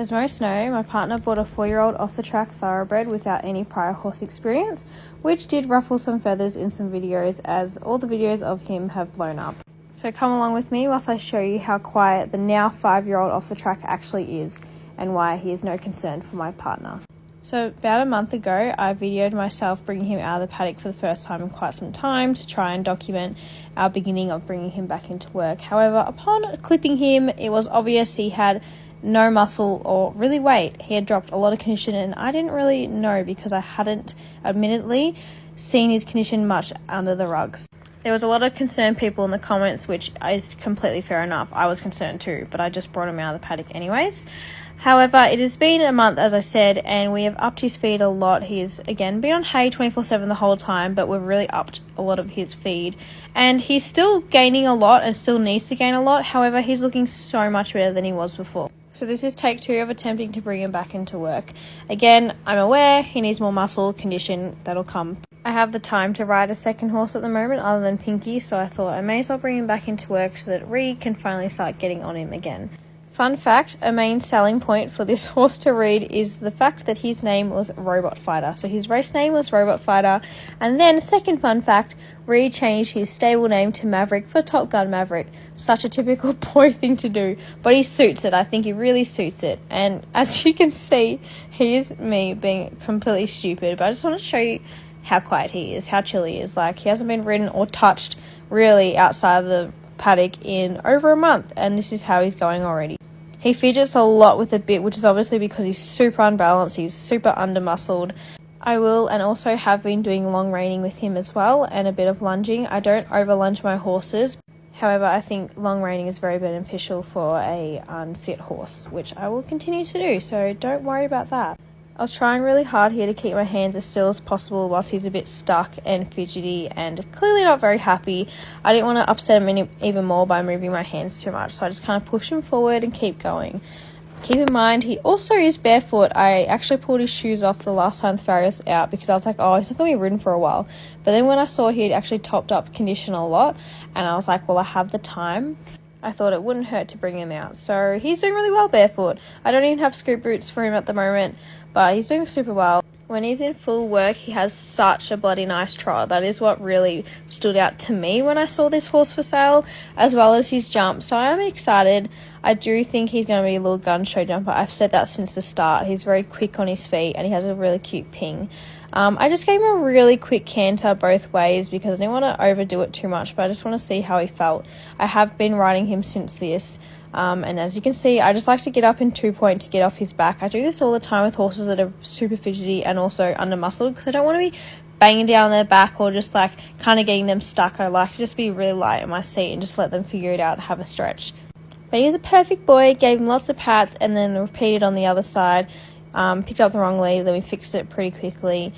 As most know, my partner bought a 4-year-old off-the-track thoroughbred without any prior horse experience, which did ruffle some feathers in some videos as all the videos of him have blown up. So come along with me whilst I show you how quiet the now 5-year-old off-the-track actually is and why he is no concern for my partner. So about a month ago, I videoed myself bringing him out of the paddock for the first time in quite some time to try and document our beginning of bringing him back into work. However, upon clipping him, it was obvious he had no muscle or really weight. He had dropped a lot of condition and I didn't really know because I hadn't admittedly seen his condition much under the rugs. There was a lot of concerned people in the comments, which is completely fair enough. I was concerned too, but I just brought him out of the paddock anyways. However, it has been a month, as I said, and we have upped his feed a lot. He has, again, been on hay 24/7 the whole time, but we've really upped a lot of his feed. And he's still gaining a lot and still needs to gain a lot. However, he's looking so much better than he was before. So this is take 2 of attempting to bring him back into work. Again, I'm aware he needs more muscle, condition, that'll come. I have the time to ride a second horse at the moment other than Pinky, so I thought I may as well bring him back into work so that Reed can finally start getting on him again. Fun fact, a main selling point for this horse to Reed is the fact that his name was Robot Fighter. So his race name was Robot Fighter. And then, second fun fact, Reed changed his stable name to Maverick for Top Gun Maverick. Such a typical boy thing to do. But he suits it. I think he really suits it. And as you can see, here's me being completely stupid. But I just want to show you how quiet he is, how chill he is. Like, he hasn't been ridden or touched really outside of the paddock in over a month. And this is how he's going already. He fidgets a lot with the bit, which is obviously because he's super unbalanced, he's super under-muscled. I will and also have been doing long reining with him as well and a bit of lunging. I don't over-lunge my horses. However, I think long reining is very beneficial for a unfit horse, which I will continue to do, so don't worry about that. I was trying really hard here to keep my hands as still as possible whilst he's a bit stuck and fidgety and clearly not very happy. I didn't want to upset him even more by moving my hands too much, so I just kind of push him forward and keep going. Keep in mind, he also is barefoot. I actually pulled his shoes off the last time the farrier was out because I was like, oh, he's not going to be ridden for a while. But then when I saw he had actually topped up condition a lot and I was like, well, I have the time, I thought it wouldn't hurt to bring him out. So he's doing really well barefoot. I don't even have scoop boots for him at the moment, but he's doing super well. When he's in full work, he has such a bloody nice trot. That is what really stood out to me when I saw this horse for sale, as well as his jump. So I'm excited. I do think he's going to be a little gun show jumper. I've said that since the start. He's very quick on his feet and he has a really cute ping. I just gave him a really quick canter both ways because I didn't want to overdo it too much, but I just want to see how he felt. I have been riding him since this. And as you can see, I just like to get up in 2-point to get off his back. I do this all the time with horses that are super fidgety and also under muscled because I don't want to be banging down their back or just like kind of getting them stuck. I like to just be really light in my seat and just let them figure it out and have a stretch. But he's a perfect boy, gave him lots of pats and then repeated on the other side. Picked up the wrong lead, then we fixed it pretty quickly.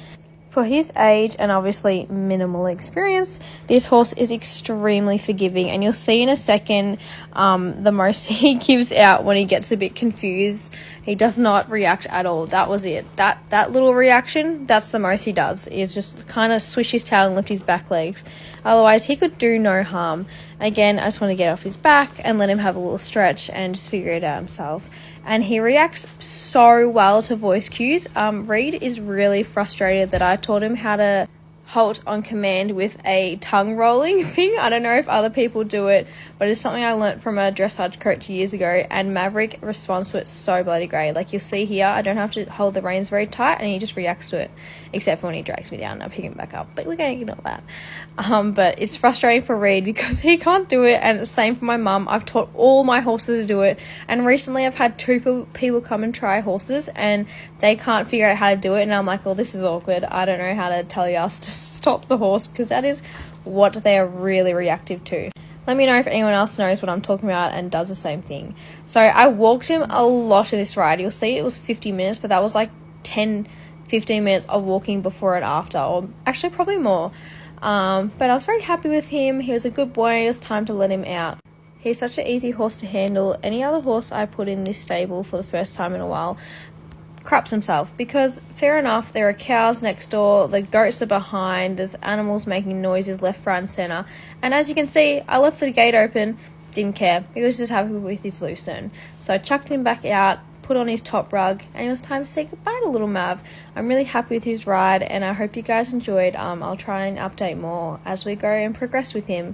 For his age and obviously minimal experience, this horse is extremely forgiving, and you'll see in a second the most he gives out when he gets a bit confused. He does not react at all. That was it. That little reaction, that's the most he does, is just kind of swish his tail and lift his back legs. Otherwise, he could do no harm. Again, I just want to get off his back and let him have a little stretch and just figure it out himself. And he reacts so well to voice cues. Reed is really frustrated that I taught him how to halt on command with a tongue rolling thing. I don't know if other people do it, but it's something I learnt from a dressage coach years ago, and Maverick responds to it so bloody great. Like you'll see here, I don't have to hold the reins very tight and he just reacts to it, except for when he drags me down and I pick him back up, but we're going to ignore that. But it's frustrating for Reed because he can't do it, and it's the same for my mum. I've taught all my horses to do it, and recently I've had 2 people come and try horses and they can't figure out how to do it, and I'm like, well, this is awkward. I don't know how to tell you else to stop the horse because that is what they are really reactive to. Let me know if anyone else knows what I'm talking about and does the same thing. So I walked him a lot in this ride. You'll see it was 50 minutes, but that was like 10-15 minutes of walking before and after, or actually probably more. But I was very happy with him. He was a good boy. It was time to let him out. He's such an easy horse to handle. Any other horse I put in this stable for the first time in a while craps himself, because fair enough, there are cows next door, the goats are behind, there's animals making noises left, right and centre, and as you can see, I left the gate open, didn't care. He was just happy with his lucerne. So I chucked him back out, put on his top rug, and it was time to say goodbye to little Mav. I'm really happy with his ride, and I hope you guys enjoyed. I'll try and update more as we go and progress with him.